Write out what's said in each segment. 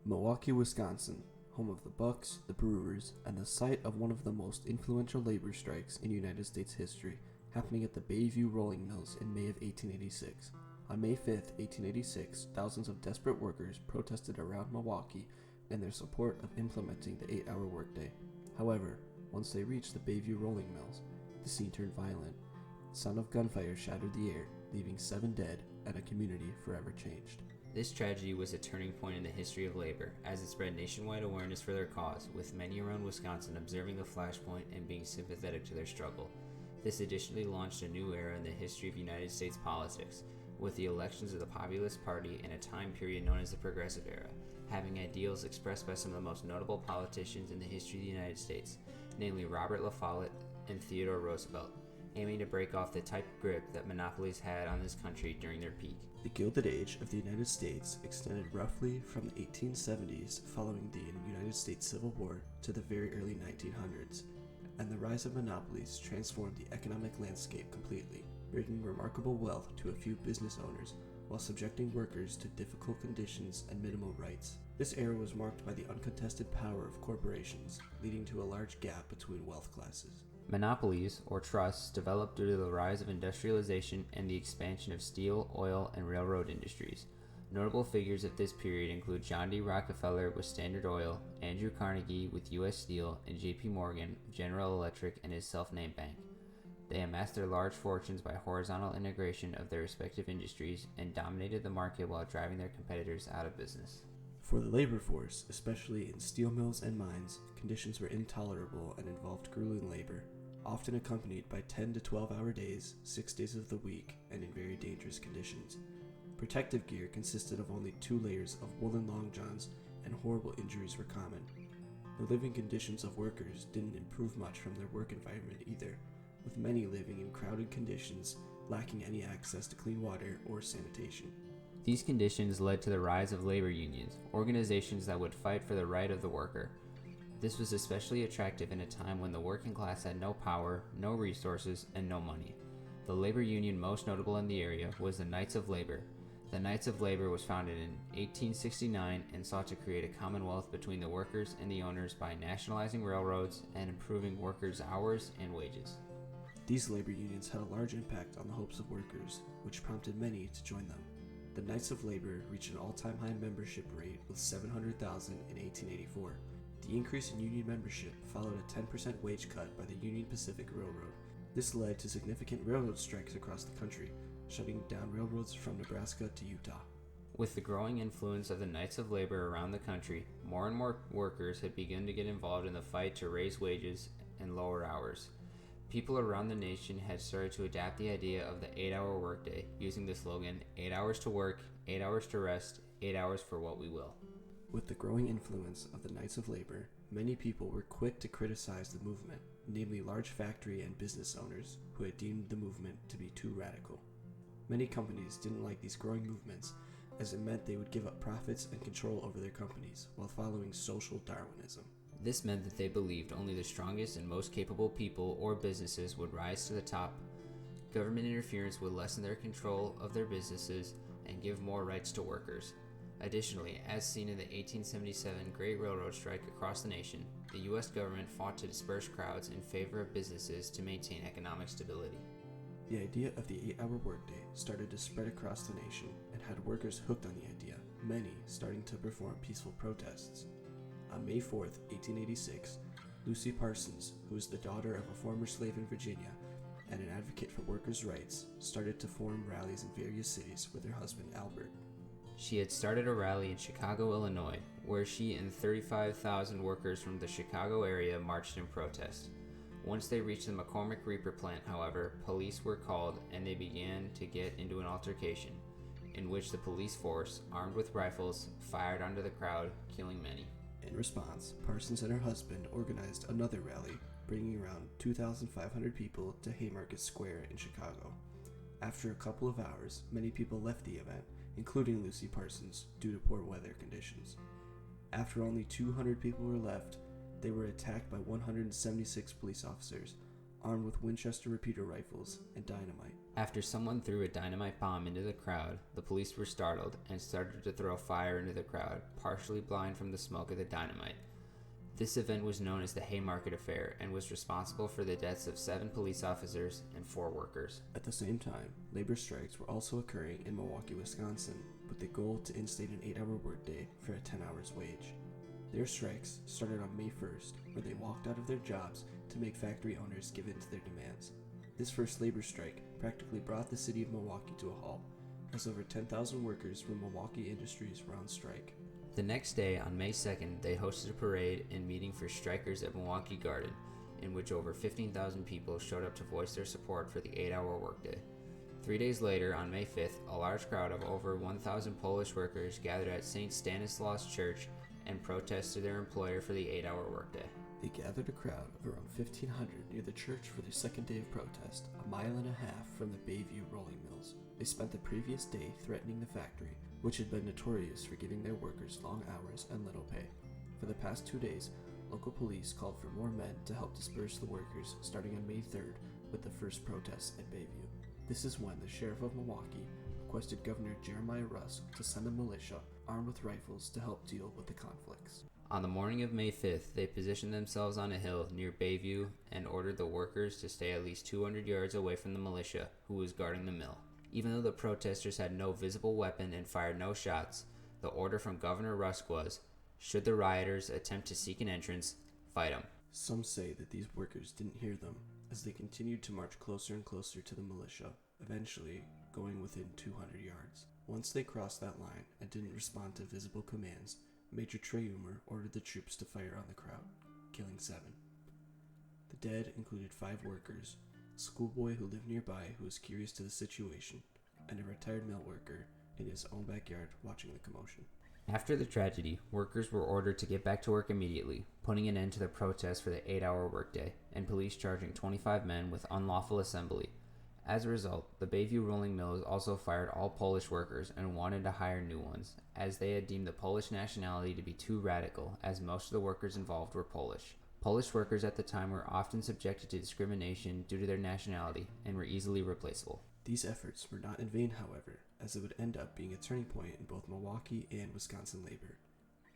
Milwaukee, Wisconsin, home of the Bucks, the Brewers, and the site of one of the most influential labor strikes in United States history, happening at the Bayview Rolling Mills in May of 1886. On May 5, 1886, thousands of desperate workers protested around Milwaukee in their support of implementing the 8-hour workday. However, once they reached the Bayview Rolling Mills, the scene turned violent. The sound of gunfire shattered the air, leaving 7 dead and a community forever changed. This tragedy was a turning point in the history of labor, as it spread nationwide awareness for their cause, with many around Wisconsin observing the flashpoint and being sympathetic to their struggle. This additionally launched a new era in the history of United States politics, with the elections of the Populist Party in a time period known as the Progressive Era, having ideals expressed by some of the most notable politicians in the history of the United States, namely Robert La Follette and Theodore Roosevelt, aiming to break off the tight grip that monopolies had on this country during their peak. The Gilded Age of the United States extended roughly from the 1870s following the United States Civil War to the very early 1900s, and the rise of monopolies transformed the economic landscape completely, bringing remarkable wealth to a few business owners while subjecting workers to difficult conditions and minimal rights. This era was marked by the uncontested power of corporations, leading to a large gap between wealth classes. Monopolies, or trusts, developed due to the rise of industrialization and the expansion of steel, oil, and railroad industries. Notable figures of this period include John D. Rockefeller with Standard Oil, Andrew Carnegie with U.S. Steel, and J.P. Morgan, General Electric, and his self-named bank. They amassed their large fortunes by horizontal integration of their respective industries and dominated the market while driving their competitors out of business. For the labor force, especially in steel mills and mines, conditions were intolerable and involved grueling labor, often accompanied by 10 to 12-hour days, 6 days of the week, and in very dangerous conditions. Protective gear consisted of only 2 layers of woolen long johns, and horrible injuries were common. The living conditions of workers didn't improve much from their work environment either, with many living in crowded conditions, lacking any access to clean water or sanitation. These conditions led to the rise of labor unions, organizations that would fight for the right of the worker. This was especially attractive in a time when the working class had no power, no resources, and no money. The labor union most notable in the area was the Knights of Labor. The Knights of Labor was founded in 1869 and sought to create a commonwealth between the workers and the owners by nationalizing railroads and improving workers' hours and wages. These labor unions had a large impact on the hopes of workers, which prompted many to join them. The Knights of Labor reached an all-time high membership rate with 700,000 in 1884. The increase in union membership followed a 10% wage cut by the Union Pacific Railroad. This led to significant railroad strikes across the country, shutting down railroads from Nebraska to Utah. With the growing influence of the Knights of Labor around the country, more and more workers had begun to get involved in the fight to raise wages and lower hours. People around the nation had started to adapt the idea of the 8-hour workday, using the slogan, 8 hours to work, 8 hours to rest, 8 hours for what we will. With the growing influence of the Knights of Labor, many people were quick to criticize the movement, namely large factory and business owners who had deemed the movement to be too radical. Many companies didn't like these growing movements, as it meant they would give up profits and control over their companies while following social Darwinism. This meant that they believed only the strongest and most capable people or businesses would rise to the top. Government interference would lessen their control of their businesses and give more rights to workers. Additionally, as seen in the 1877 Great Railroad Strike across the nation, the U.S. government fought to disperse crowds in favor of businesses to maintain economic stability. The idea of the 8-hour workday started to spread across the nation and had workers hooked on the idea, many starting to perform peaceful protests. On May 4, 1886, Lucy Parsons, who was the daughter of a former slave in Virginia and an advocate for workers' rights, started to form rallies in various cities with her husband Albert. She had started a rally in Chicago, Illinois, where she and 35,000 workers from the Chicago area marched in protest. Once they reached the McCormick Reaper plant, however, police were called and they began to get into an altercation, in which the police force, armed with rifles, fired onto the crowd, killing many. In response, Parsons and her husband organized another rally, bringing around 2,500 people to Haymarket Square in Chicago. After a couple of hours, many people left the event, including Lucy Parsons, due to poor weather conditions. After only 200 people were left, they were attacked by 176 police officers, armed with Winchester repeater rifles and dynamite. After someone threw a dynamite bomb into the crowd, the police were startled and started to throw fire into the crowd, partially blind from the smoke of the dynamite. This event was known as the Haymarket Affair and was responsible for the deaths of 7 police officers and 4 workers. At the same time, labor strikes were also occurring in Milwaukee, Wisconsin, with the goal to instate an 8-hour workday for a 10 hours wage. Their strikes started on May 1st, where they walked out of their jobs to make factory owners give in to their demands. This first labor strike practically brought the city of Milwaukee to a halt, as over 10,000 workers from Milwaukee Industries were on strike. The next day, on May 2nd, they hosted a parade and meeting for strikers at Milwaukee Garden, in which over 15,000 people showed up to voice their support for the 8-hour workday. 3 days later, on May 5th, a large crowd of over 1,000 Polish workers gathered at St. Stanislaus Church and protested their employer for the 8-hour workday. They gathered a crowd of around 1,500 near the church for their second day of protest, a mile and a half from the Bayview rolling mills. They spent the previous day threatening the factory, which had been notorious for giving their workers long hours and little pay. For the past 2 days, local police called for more men to help disperse the workers, starting on May 3rd with the first protests at Bayview. This is when the sheriff of Milwaukee requested Governor Jeremiah Rusk to send a militia armed with rifles to help deal with the conflicts. On the morning of May 5th, they positioned themselves on a hill near Bayview and ordered the workers to stay at least 200 yards away from the militia, who was guarding the mill. Even though the protesters had no visible weapon and fired no shots, the order from Governor Rusk was, should the rioters attempt to seek an entrance, fight them. Some say that these workers didn't hear them, as they continued to march closer and closer to the militia, eventually going within 200 yards. Once they crossed that line and didn't respond to visible commands, Major Treumer ordered the troops to fire on the crowd, killing 7. The dead included 5 workers, a schoolboy who lived nearby who was curious to the situation, and a retired mill worker in his own backyard watching the commotion. After the tragedy, workers were ordered to get back to work immediately, putting an end to the protests for the 8-hour workday, and police charging 25 men with unlawful assembly. As a result, the Bayview rolling mills also fired all Polish workers and wanted to hire new ones, as they had deemed the Polish nationality to be too radical, as most of the workers involved were Polish. Polish workers at the time were often subjected to discrimination due to their nationality and were easily replaceable. These efforts were not in vain, however, as it would end up being a turning point in both Milwaukee and Wisconsin labor.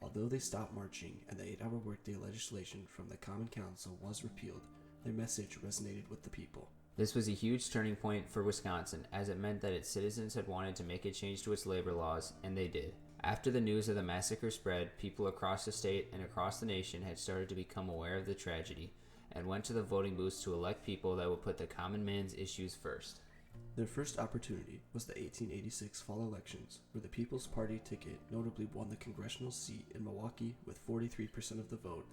Although they stopped marching and the 8-hour workday legislation from the Common Council was repealed, their message resonated with the people. This was a huge turning point for Wisconsin, as it meant that its citizens had wanted to make a change to its labor laws, and they did. After the news of the massacre spread, people across the state and across the nation had started to become aware of the tragedy, and went to the voting booths to elect people that would put the common man's issues first. Their first opportunity was the 1886 fall elections, where the People's Party ticket notably won the congressional seat in Milwaukee with 43% of the vote,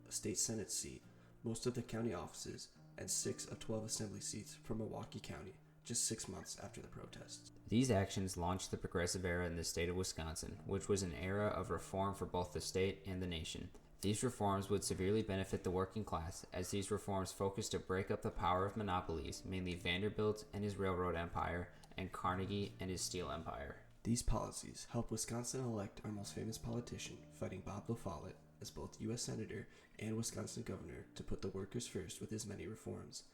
a state senate seat, most of the county offices, and 6 of 12 assembly seats from Milwaukee County, just 6 months after the protests. These actions launched the progressive era in the state of Wisconsin, which was an era of reform for both the state and the nation. These reforms would severely benefit the working class, as these reforms focused to break up the power of monopolies, mainly Vanderbilt and his railroad empire, and Carnegie and his steel empire. These policies helped Wisconsin elect our most famous politician, fighting Bob La Follette, as both U.S. Senator and Wisconsin Governor, to put the workers first with his many reforms.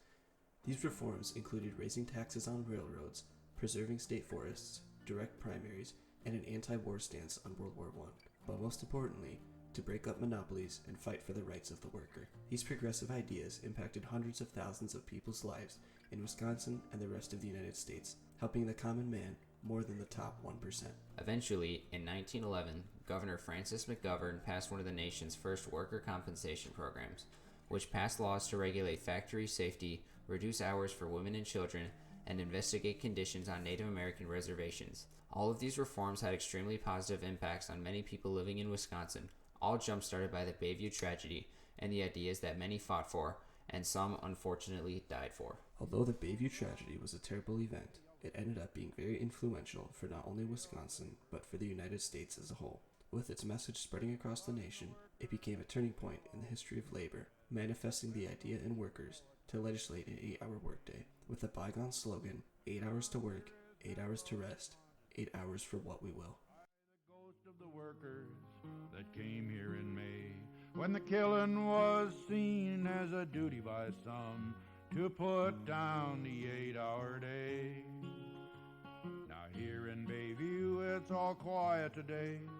These reforms included raising taxes on railroads, preserving state forests, direct primaries, and an anti-war stance on World War I, but most importantly, to break up monopolies and fight for the rights of the worker. These progressive ideas impacted hundreds of thousands of people's lives in Wisconsin and the rest of the United States, helping the common man more than the top 1%. Eventually, in 1911, Governor Francis McGovern passed one of the nation's first worker compensation programs, which passed laws to regulate factory safety, reduce hours for women and children, and investigate conditions on Native American reservations. All of these reforms had extremely positive impacts on many people living in Wisconsin, all jump-started by the Bayview tragedy and the ideas that many fought for, and some unfortunately died for. Although the Bayview tragedy was a terrible event, it ended up being very influential for not only Wisconsin, but for the United States as a whole. With its message spreading across the nation, it became a turning point in the history of labor, manifesting the idea in workers to legislate an 8-hour workday, with the bygone slogan, 8 hours to work, 8 hours to rest, 8 hours for what we will. The ghost of the workers that came here in May, when the killing was seen as a duty by some, to put down the 8-hour day. Now here in Bayview it's all quiet today.